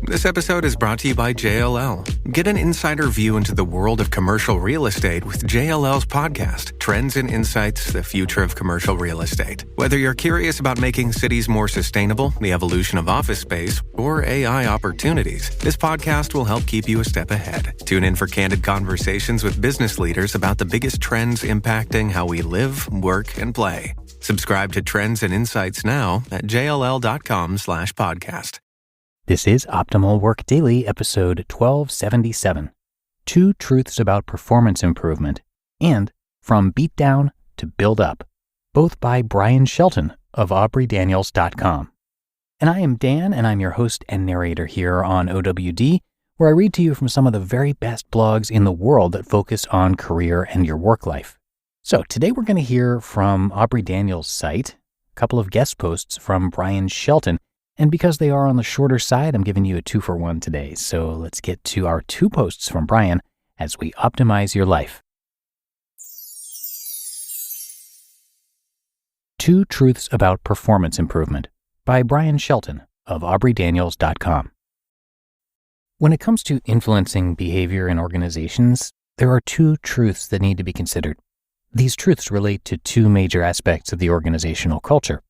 This episode is brought to you by JLL. Get an insider view into the world of commercial real estate with JLL's podcast, Trends and Insights, the Future of Commercial Real Estate. Whether you're curious about making cities more sustainable, the evolution of office space, or AI opportunities, this podcast will help keep you a step ahead. Tune in for candid conversations with business leaders about the biggest trends impacting how we live, work, and play. Subscribe to Trends and Insights now at jll.com/podcast. This is Optimal Work Daily, episode 1277, 2 Truths About Performance Improvement, and From Beatdown to Build Up, both by Bryan Shelton of aubreydaniels.com. And I am Dan, and I'm your host and narrator here on OWD, where I read to you from some of the very best blogs in the world that focus on career and your work life. So today we're going to hear from Aubrey Daniels' site, a couple of guest posts from Bryan Shelton, and because they are on the shorter side, I'm giving you a 2-for-1 today. So let's get to our 2 posts from Bryan as we optimize your life. 2 Truths About Performance Improvement by Bryan Shelton of aubreydaniels.com. When it comes to influencing behavior in organizations, there are 2 truths that need to be considered. These truths relate to 2 major aspects of the organizational culture: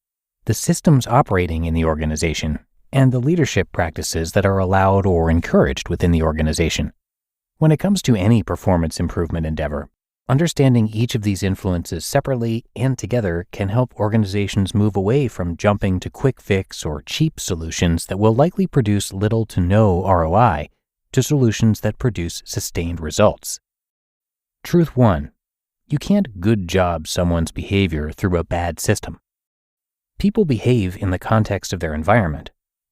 the systems operating in the organization, and the leadership practices that are allowed or encouraged within the organization. When it comes to any performance improvement endeavor, understanding each of these influences separately and together can help organizations move away from jumping to quick fix or cheap solutions that will likely produce little to no ROI to solutions that produce sustained results. Truth 1. You can't good job someone's behavior through a bad system. People behave in the context of their environment.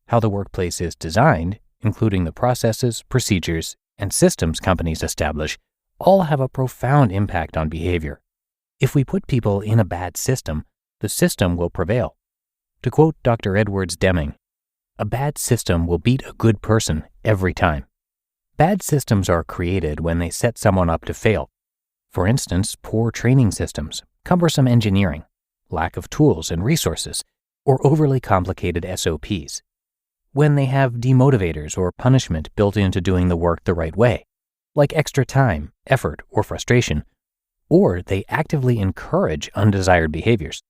How the workplace is designed, including the processes, procedures, and systems companies establish, all have a profound impact on behavior. If we put people in a bad system, the system will prevail. To quote Dr. Edwards Deming, "A bad system will beat a good person every time." Bad systems are created when they set someone up to fail. For instance, poor training systems, cumbersome engineering, lack of tools and resources, or overly complicated SOPs. When they have demotivators or punishment built into doing the work the right way, like extra time, effort, or frustration, or they actively encourage undesired behaviors.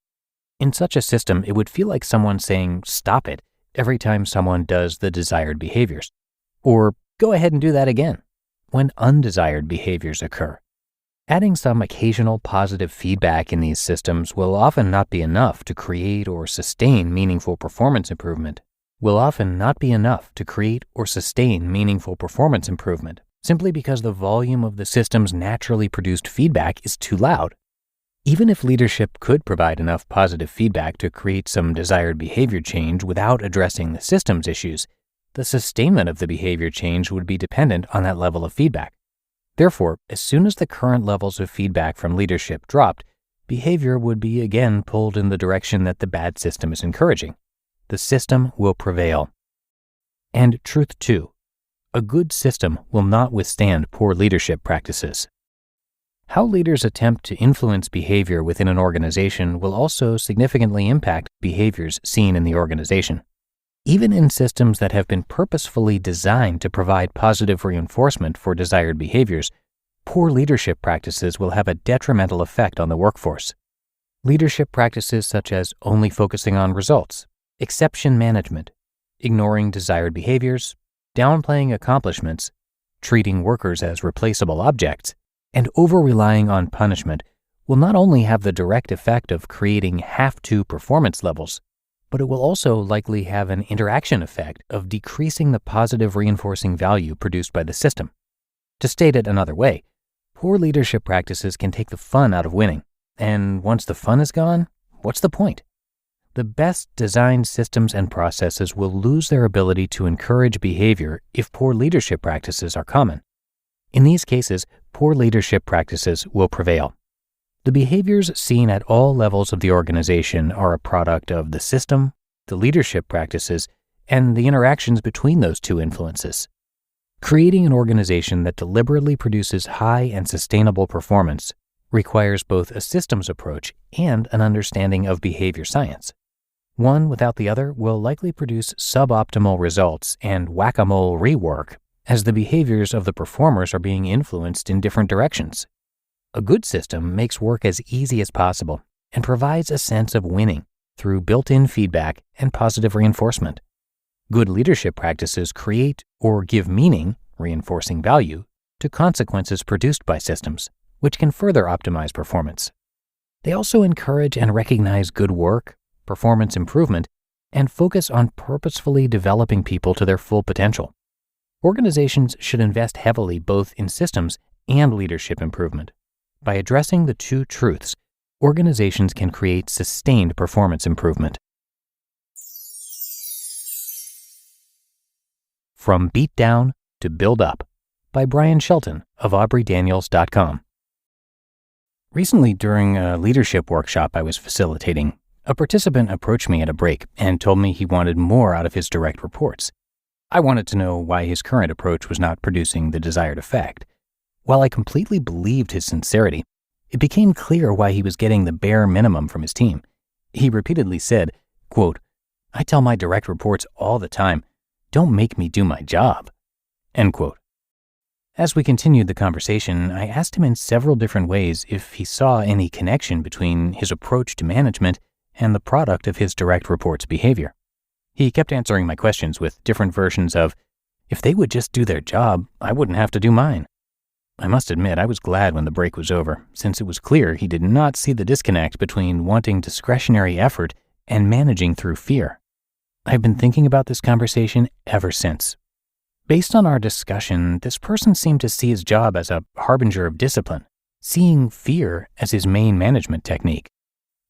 In such a system, it would feel like someone saying, "Stop it," every time someone does the desired behaviors, or "Go ahead and do that again," when undesired behaviors occur. Adding some occasional positive feedback in these systems will often not be enough to create or sustain meaningful performance improvement. Simply because the volume of the system's naturally produced feedback is too loud. Even if leadership could provide enough positive feedback to create some desired behavior change without addressing the system's issues, the sustainment of the behavior change would be dependent on that level of feedback. Therefore, as soon as the current levels of feedback from leadership dropped, behavior would be again pulled in the direction that the bad system is encouraging. The system will prevail. And truth 2, a good system will not withstand poor leadership practices. How leaders attempt to influence behavior within an organization will also significantly impact behaviors seen in the organization. Even in systems that have been purposefully designed to provide positive reinforcement for desired behaviors, poor leadership practices will have a detrimental effect on the workforce. Leadership practices such as only focusing on results, exception management, ignoring desired behaviors, downplaying accomplishments, treating workers as replaceable objects, and over-relying on punishment will not only have the direct effect of creating have-to performance levels, but it will also likely have an interaction effect of decreasing the positive reinforcing value produced by the system. To state it another way, poor leadership practices can take the fun out of winning, and once the fun is gone, what's the point? The best designed systems and processes will lose their ability to encourage behavior if poor leadership practices are common. In these cases, poor leadership practices will prevail. The behaviors seen at all levels of the organization are a product of the system, the leadership practices, and the interactions between those 2 influences. Creating an organization that deliberately produces high and sustainable performance requires both a systems approach and an understanding of behavior science. One without the other will likely produce suboptimal results and whack-a-mole rework as the behaviors of the performers are being influenced in different directions. A good system makes work as easy as possible and provides a sense of winning through built-in feedback and positive reinforcement. Good leadership practices create or give meaning, reinforcing value, to consequences produced by systems, which can further optimize performance. They also encourage and recognize good work, performance improvement, and focus on purposefully developing people to their full potential. Organizations should invest heavily both in systems and leadership improvement. By addressing the two truths, organizations can create sustained performance improvement. From Beat Down to Build Up by Bryan Shelton of AubreyDaniels.com. Recently, during a leadership workshop I was facilitating, a participant approached me at a break and told me he wanted more out of his direct reports. I wanted to know why his current approach was not producing the desired effect. While I completely believed his sincerity, it became clear why he was getting the bare minimum from his team. He repeatedly said, quote, "I tell my direct reports all the time, don't make me do my job," end quote. As we continued the conversation, I asked him in several different ways if he saw any connection between his approach to management and the product of his direct reports' behavior. He kept answering my questions with different versions of, "If they would just do their job, I wouldn't have to do mine." I must admit, I was glad when the break was over, since it was clear he did not see the disconnect between wanting discretionary effort and managing through fear. I've been thinking about this conversation ever since. Based on our discussion, this person seemed to see his job as a harbinger of discipline, seeing fear as his main management technique.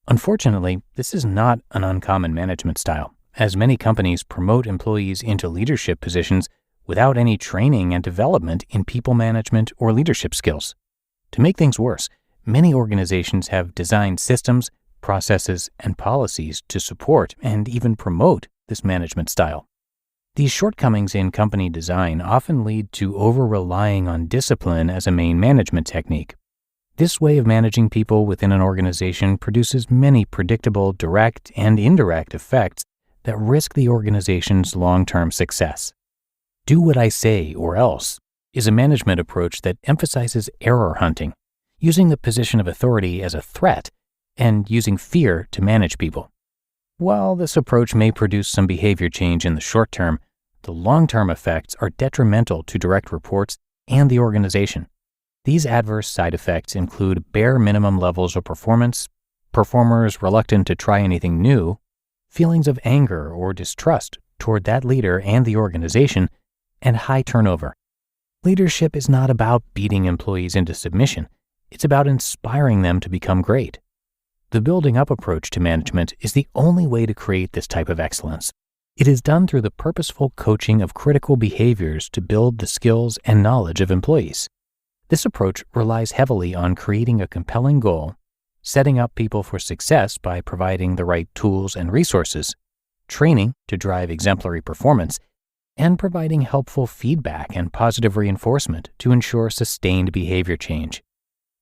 Unfortunately, this is not an uncommon management style, as many companies promote employees into leadership positions without any training and development in people management or leadership skills. To make things worse, many organizations have designed systems, processes, and policies to support and even promote this management style. These shortcomings in company design often lead to over-relying on discipline as a main management technique. This way of managing people within an organization produces many predictable direct and indirect effects that risk the organization's long-term success. Do what I say or else is a management approach that emphasizes error hunting, using the position of authority as a threat and using fear to manage people. While this approach may produce some behavior change in the short term, the long-term effects are detrimental to direct reports and the organization. These adverse side effects include bare minimum levels of performance, performers reluctant to try anything new, feelings of anger or distrust toward that leader and the organization, and high turnover. Leadership is not about beating employees into submission. It's about inspiring them to become great. The building up approach to management is the only way to create this type of excellence. It is done through the purposeful coaching of critical behaviors to build the skills and knowledge of employees. This approach relies heavily on creating a compelling goal, setting up people for success by providing the right tools and resources, training to drive exemplary performance, and providing helpful feedback and positive reinforcement to ensure sustained behavior change.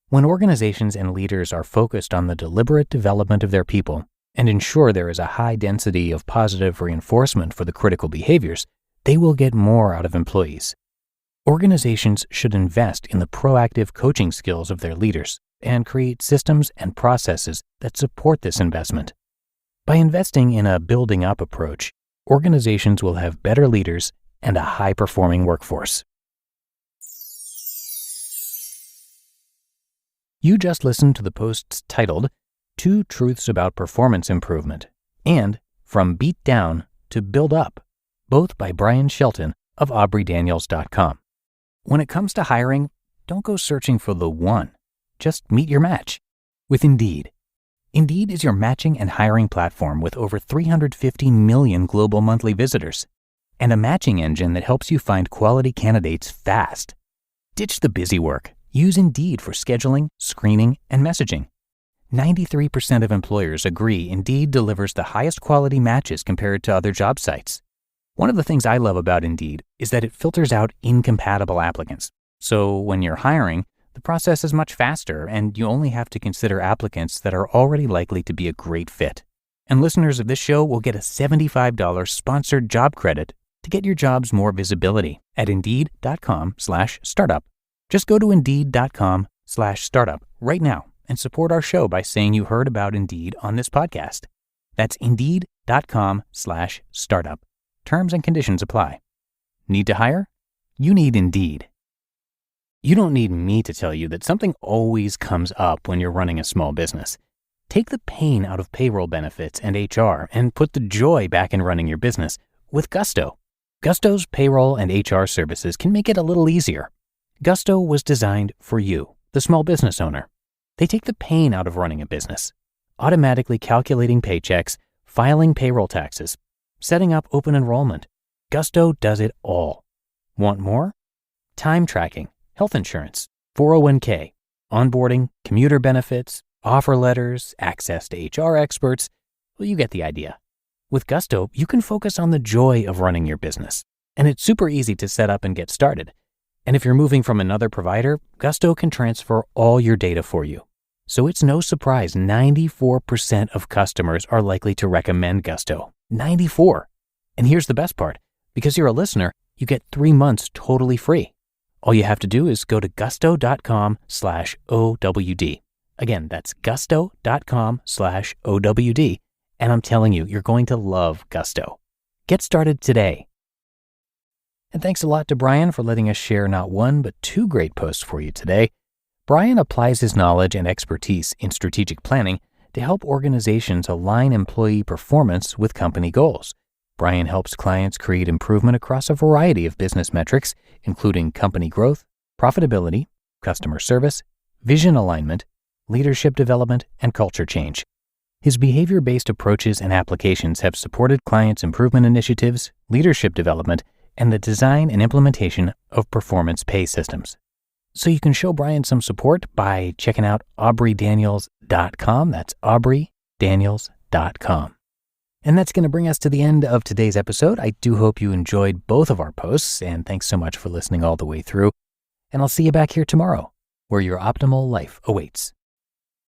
When organizations and leaders are focused on the deliberate development of their people and ensure there is a high density of positive reinforcement for the critical behaviors, they will get more out of employees. Organizations should invest in the proactive coaching skills of their leaders and create systems and processes that support this investment. By investing in a building up approach, organizations will have better leaders and a high-performing workforce. You just listened to the posts titled "Two Truths About Performance Improvement" and "From Beat Down to Build Up," both by Bryan Shelton of AubreyDaniels.com. When it comes to hiring, don't go searching for the one. Just meet your match with Indeed. Indeed is your matching and hiring platform with over 350 million global monthly visitors and a matching engine that helps you find quality candidates fast. Ditch the busy work. Use Indeed for scheduling, screening, and messaging. 93% of employers agree Indeed delivers the highest quality matches compared to other job sites. One of the things I love about Indeed is that it filters out incompatible applicants. So when you're hiring, the process is much faster and you only have to consider applicants that are already likely to be a great fit. And listeners of this show will get a $75 sponsored job credit to get your jobs more visibility at Indeed.com/startup. Just go to Indeed.com/startup right now and support our show by saying you heard about Indeed on this podcast. That's Indeed.com/startup. Terms and conditions apply. Need to hire? You need Indeed. You don't need me to tell you that something always comes up when you're running a small business. Take the pain out of payroll benefits and HR and put the joy back in running your business with Gusto. Gusto's payroll and HR services can make it a little easier. Gusto was designed for you, the small business owner. They take the pain out of running a business, automatically calculating paychecks, filing payroll taxes, setting up open enrollment. Gusto does it all. Want more? Time tracking, health insurance, 401k, onboarding, commuter benefits, offer letters, access to HR experts. Well, you get the idea. With Gusto, you can focus on the joy of running your business, and it's super easy to set up and get started. And if you're moving from another provider, Gusto can transfer all your data for you. So it's no surprise 94% of customers are likely to recommend Gusto. 94. And here's the best part. Because you're a listener, you get 3 months totally free. All you have to do is go to gusto.com/OWD. Again, that's gusto.com/OWD. And I'm telling you, you're going to love Gusto. Get started today. And thanks a lot to Bryan for letting us share not one, but 2 great posts for you today. Bryan applies his knowledge and expertise in strategic planning to help organizations align employee performance with company goals. Bryan helps clients create improvement across a variety of business metrics, including company growth, profitability, customer service, vision alignment, leadership development, and culture change. His behavior-based approaches and applications have supported clients' improvement initiatives, leadership development, and the design and implementation of performance pay systems. So you can show Bryan some support by checking out AubreyDaniels.com. That's AubreyDaniels.com. And that's going to bring us to the end of today's episode. I do hope you enjoyed both of our posts, and thanks so much for listening all the way through. And I'll see you back here tomorrow, where your optimal life awaits.